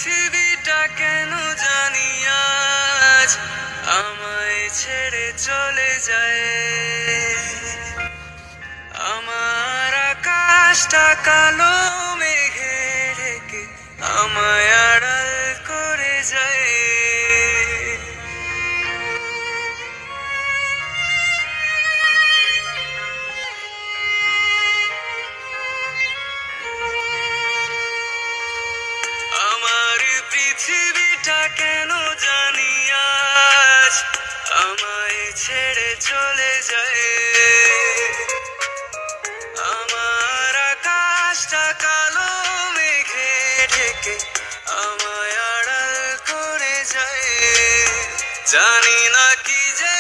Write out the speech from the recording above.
পৃথিবীটা কেন জানি আজ আমায় ছেড়ে চলে যায়। আমার আকাশটা কালো মেঘে ঢেকে আমায় আড়াল করে যায়। আমার পৃথিবীটা কেন জানি আজ আমায় ছেড়ে চলে যায়। আমার আকাশটা কালো মেঘে ঢেকে আমায় আড়াল করে যায়। জানি না কি যে